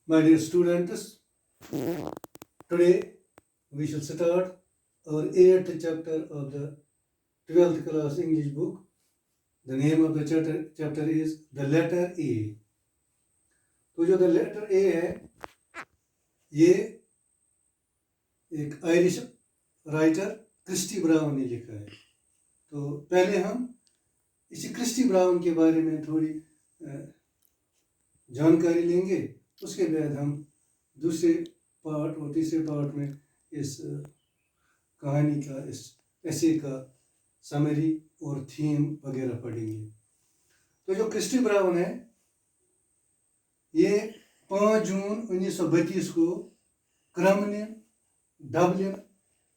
My dear students, today we shall start our 8th chapter of the 12th class English book. The name of the chapter is The Letter A. तो जो The Letter A है, ये एक Irish writer Christie Brown ने लिखा है। तो पहले हम इसी क्रिस्टी ब्राउन के बारे में थोड़ी जानकारी लेंगे, उसके बाद हम दूसरे पार्ट और तीसरे पार्ट में इस कहानी का, इस ऐसे का समरी और थीम वगैरह पढ़ेंगे। तो जो क्रिस्टी ब्राउन है, ये 5 जून 1932 को क्रमनिन डबलिन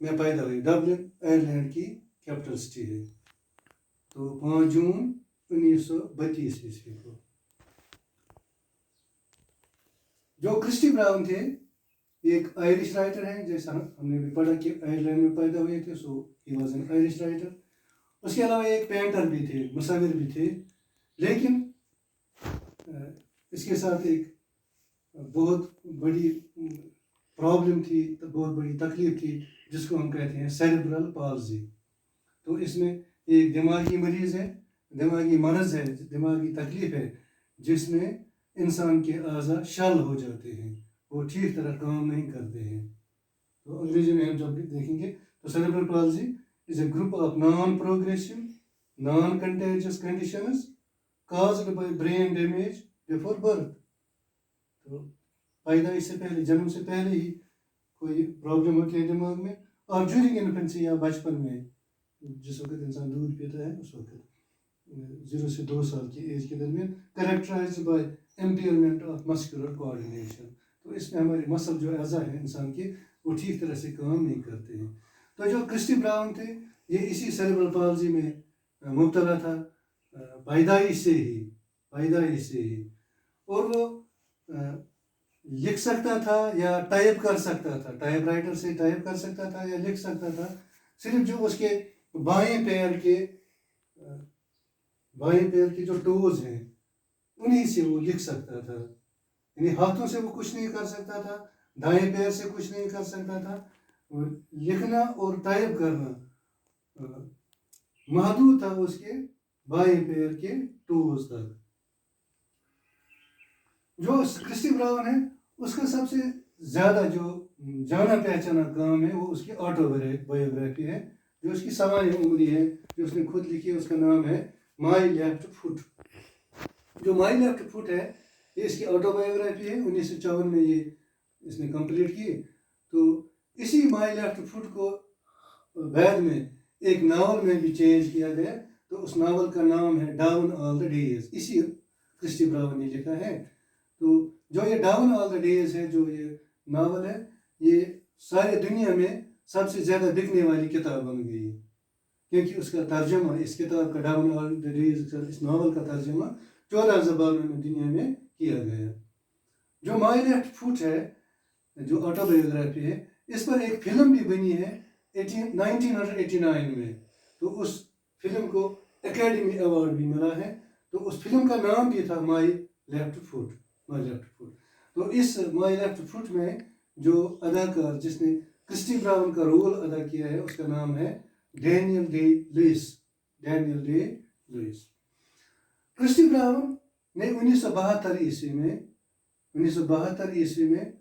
में पैदा हुई। डबलिन आयरलैंड की कैपिटल सिटी है। तो 5 जून 1932 ईस्वी को जो क्रिस्टी ब्राउन थे, एक आयरिश राइटर हैं, जैसा हमने भी पढ़ा कि आयरलैंड में पैदा हुए थे, so he was an Irish writer. उसके अलावा एक पेंटर भी थे, मुसव्विर भी थे, लेकिन इसके साथ एक बहुत बड़ी प्रॉब्लम थी, बहुत बड़ी तकलीफ थी, जिसको हम कहते हैं सेरेब्रल पाल्जी। तो इसमें एक दिमागी मरीज़ है, दिमागी मरज़ है, दिमागी तकलीफ है, जिसमें इंसान के आज़ा शल हो जाते हैं, वो ठीक तरह काम नहीं करते हैं। तो अंग्रेजी में हम जब देखेंगे तो cerebral palsy is a group of non progressive non contagious conditions caused by brain damage before birth। तो पैदाइश से पहले, जन्म से पहले ही कोई प्रॉब्लम होती है दिमाग में, और ड्यूरिंग इन्फेंसी या बचपन में, जिस वक्त इंसान दूध पीता है उस वक्त 0 से 2 साल की एज के दरमियान, characterised by impairment of muscular coordination. तो इसमें हमारे मसल जो अज़ा है इंसान के, वो ठीक तरह से काम नहीं करते हैं। तो जो क्रिस्टी ब्राउन थे, ये इसी सेरेब्रल पाल्जी में मुब्तला था पैदाइश से ही। और वो लिख सकता था या टाइप कर सकता था, टाइप राइटर से टाइप कर सकता था या लिख सकता था। सिर्फ जो उसके बाएं पैर के जो टोज हैं, उन्हीं से वो लिख सकता था। यानी हाथों से वो कुछ नहीं कर सकता था, दाएं पैर से कुछ नहीं कर सकता था। लिखना और टाइप करना महदूद था उसके बाएं पैर के टोज तक। जो क्रिस्टी ब्राउन है, उसका सबसे ज़्यादा जो जाना पहचाना काम है, वो उसकी ऑटोबायोग्राफी है, जो उसकी सवाई उम्री है, जो उसने खुद लिखी है। उसका नाम है माई लेफ्ट फुट। जो माई लेफ्ट फुट है, ये इसकी ऑटोबायोग्राफी है। 1954 में ये इसने कंप्लीट की। तो इसी माई लेफ्ट फुट को बाद में एक नावल में भी चेंज किया गया। तो उस नावल का नाम है डाउन ऑल द डेज, इसी क्रिस्टी ब्राउन ने लिखा है। तो जो ये डाउन ऑल द डेज है, जो ये नावल है, ये सारी दुनिया में सबसे ज़्यादा बिकने वाली किताब बन गई, क्योंकि उसका तर्जमा, इस किताब का डाउन ऑल द डेज, इस नावल का तर्जमा 14 ज़बानों में दुनिया में किया गया। जो माई लेफ्ट फुट है, जो ऑटोबायोग्राफी है, इस पर एक फिल्म भी बनी है 1989 में। तो उस फिल्म को एकेडमी अवार्ड भी मिला है। तो उस फिल्म का नाम भी था माई लेफ्ट फुट। तो इस माई लेफ्ट फुट में जो अदाकार जिसने क्रिस्टी ब्राउन का रोल अदा किया है, उसका नाम है Daniel Day Lewis. Christy Brown ने 1972 ईस्वी में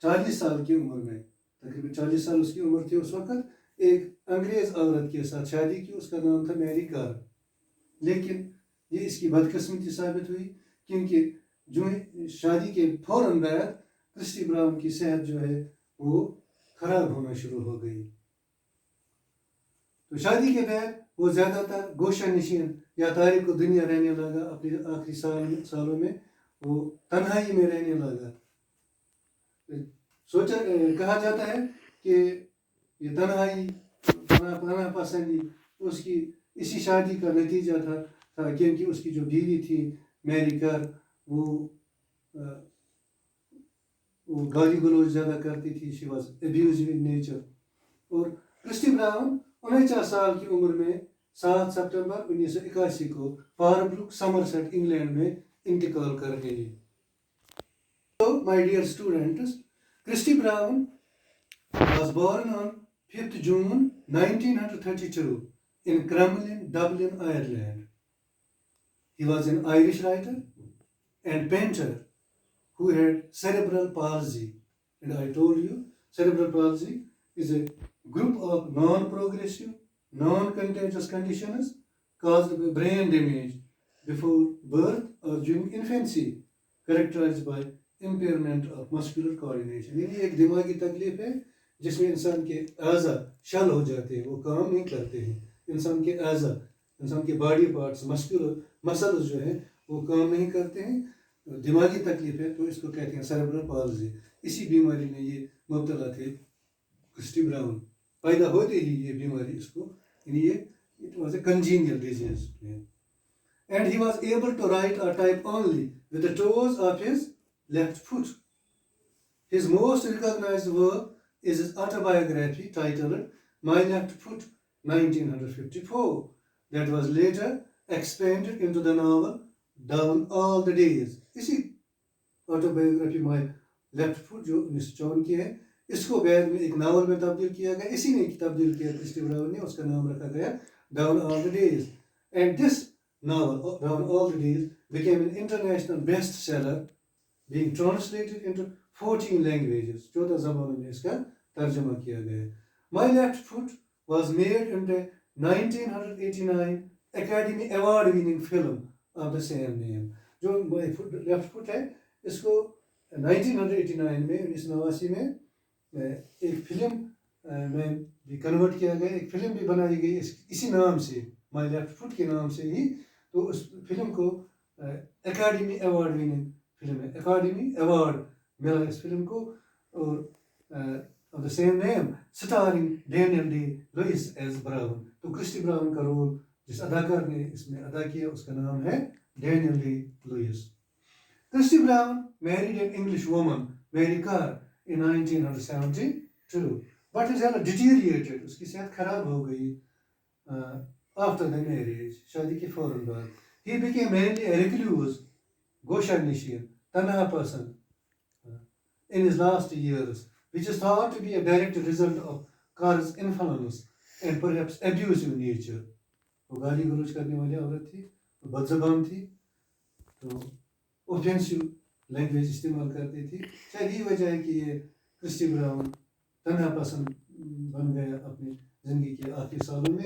40 साल की उम्र में, तकरीबन 40 साल उसकी उम्र थी उस वक्त, एक अंग्रेज औरत के साथ शादी की। उसका नाम था मैरी कार। लेकिन ये इसकी बदकिस्मती साबित हुई, क्योंकि जो शादी के फौरन बाद क्रिस्टी ब्राउन की सेहत जो है वो खराब होना शुरू हो गई। तो शादी के बाद वो ज़्यादातर गोशा नशीन या तारीख को दुनिया रहने लगा। अपने आखिरी सालों में वो तन्हाई में रहने लगा। कहा जाता है कि ये तन्हाई, पनाह पसंदी उसकी इसी शादी का नतीजा था, क्योंकि उसकी जो बीवी थी मैरी कार, वो गाली गलौज ज़्यादा करती थी। She was abusive in nature. और क्रिस्टी ब्राउन 49 साल की उम्र में 7 सितंबर 1981 को पारब्रुक समरसेट इंग्लैंड में इंतकाल कर गई। So, my dear students, Christy Brown was born on 5th June 1932 in Crumlin, Dublin, Ireland. He was an Irish writer and painter who had cerebral palsy. And I told you, cerebral palsy is a group of non-progressive, non-contagious conditions caused by brain damage before birth or during infancy, characterized by impairment of muscular coordination. यानी एक दिमागी तकलीफ है जिसमें इंसान के अज़ा शल हो जाते हैं, वो काम नहीं करते हैं. इंसान के अज़ा, इंसान के बॉडी पार्ट्स, मसल्स जो है वो काम नहीं करते हैं. दिमागी तकलीफ है तो इसको कहते हैं सेरेब्रल पाल्सी. इसी बीमारी में ये मुब्तला थे क्रिस्टी ब्राउन. पैदा होते ही ये बीमारी इसको, यानी ये it was a congenial disease. And he was able to write or type only with the toes of his left foot. His most recognized work is his autobiography titled My Left Foot, 1954, that was later expanded into the novel Down All the Days. इसी autobiography my left foot जो 1954 की है, इसको बाद में एक novel में तब्दील किया गया. इसी ने तब्दील किया क्रिस्टी ब्राउन ने, उसका नाम रखा गया down all the days. And this novel, Down All the Days, became an international bestseller, being translated into 14 languages. 14 ज़बानों में इसका तर्जुमा किया गया. My Left Foot was made into 1989 Academy Award winning film of the same name. जो My Left Foot है, इसको 1989 में 1989 में एक फिल्म में भी कन्वर्ट किया गया, एक फिल्म भी बनाई गई इसी नाम से, My Left Foot के नाम से ही. तो उस फिल्म को एकेडमी अवार्ड विनिंग फिल्म है, एकेडमी अवार्ड मिला इस फिल्म को. और of the same name, starring Daniel Day-Lewis as Brown. तो क्रिस्टी ब्राउन का रोल जिस अदाकार ने इसमें अदा किया उसका नाम है Daniel Day-Lewis. Christy Brown married an English woman, Mary Carr, in 1972, but his health deteriorated. उसकी सेहत खराब हो गई after the marriage, शादी के फौरन बाद. He became mainly a recluse, Goshanishyan, Tanaha person in his last years, which is thought to be a direct result of Carr's influence and perhaps abusive nature. वो गाली गलौज करने वाली औरत थी, वो बदज़बान थी, तो ऑफेंसिव लैंग्वेज इस्तेमाल करती थी. शायद यही वजह है कि ये क्रिस्टी ब्राउन तन्हा पसंद बन गया अपनी ज़िंदगी के आखिरी सालों में.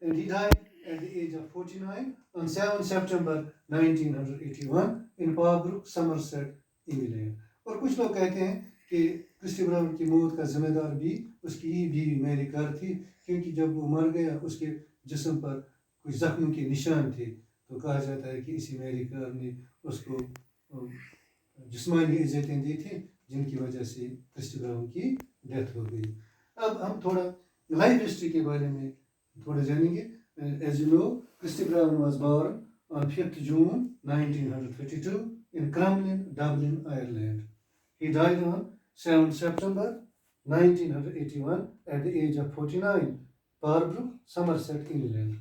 And he died at the age of 49 on 7 September 1981 in Parbrook, Somerset, England. और कुछ लोग कहते हैं कि क्रिस्टी ब्राउन की मौत का जिम्मेदार भी उसकी ही बीवी मैरी कार थी, क्योंकि जब वो मर गया उसके जिस्म पर कुछ जख्मों के निशान थे. तो कहा जाता है कि इसी मैरी कार ने उसको जिस्मानी इज़्ज़तें दी थी, जिनकी वजह से क्रिस्टी ब्राउन की डेथ हो गई. अब हम थोड़ा लाइफ हिस्ट्री के बारे में थोड़ा जानेंगे. As you know, Christy Brown was born on 5th June 1932 in Crumlin, Dublin, Ireland. He died on 7th September 1981 at the age of 49, Parbrook, Somerset, England.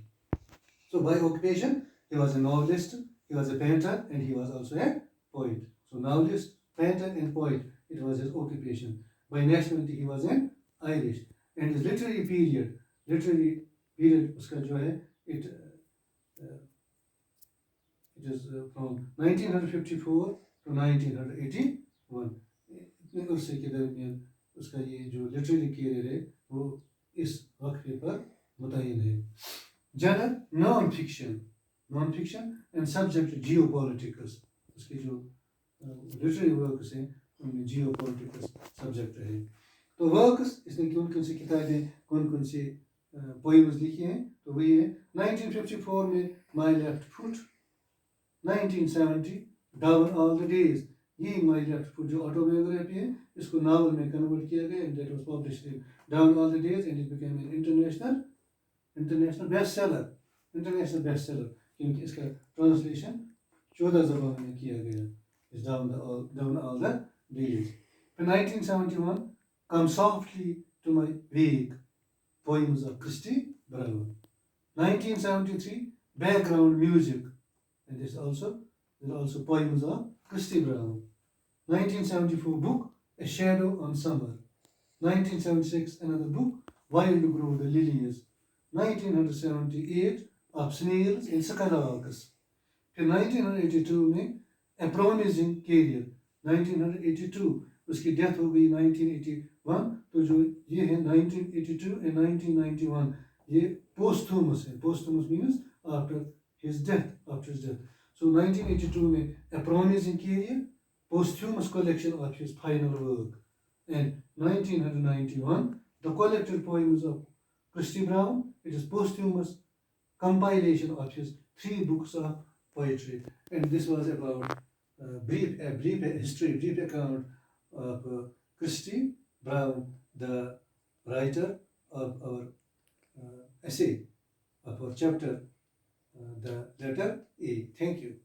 So by occupation, he was a novelist, he was a painter, and he was also a poet. So novelist, painter, and poet, it was his occupation. By nationality, he was an Irish. And his literary period उसका जो है it is from 1954 to 1981. इतने अरसे के दरमियान उसका ये जो लिटरेरी कैरियर है वो इस वक्फे पर मुतय्यन है. Genre non fiction and subject geopolitics. उसके जो लिटरेरी वर्क्स हैं उनमें जियोपॉलिटिक्स सब्जेक्ट है. तो वर्क्स इसने कौन सी किताबें, कौन सी पोइम्स लिखी हैं, तो वही है 1954 में my left foot, 1970 down all the days. ये माई लेफ्ट फुट जो ऑटोबायोग्राफी है इसको नावल में कन्वर्ट किया गया, and that was published in down all the days, and it became an international bestseller, क्योंकि इसका ट्रांसलेशन 14 ज़बानों में किया गया, is down all the days. 1971 Come Softly to My Wake, poems of Christy Brown. 1973 Background Music, and there are also poems of Christy Brown. 1974 book, A Shadow on Summer. 1976, another book, Wild Grow the Lilies. 1978, Of Snails in Skylarks. फिर 1982 में A Promising Career. 1982 उसकी death हो गई 1981, तो जो ये है 1982 and 1991 ये posthumous है. Posthumous means after his death. So 1982 में A Promising Career, posthumous collection of his final work. And 1991, The Collected Poems of Christy Brown, it is posthumous compilation of his 3 books of poetry. And this was about a brief history, brief account of Christy Brown, the writer of our essay, of our chapter, the letter A. Thank you.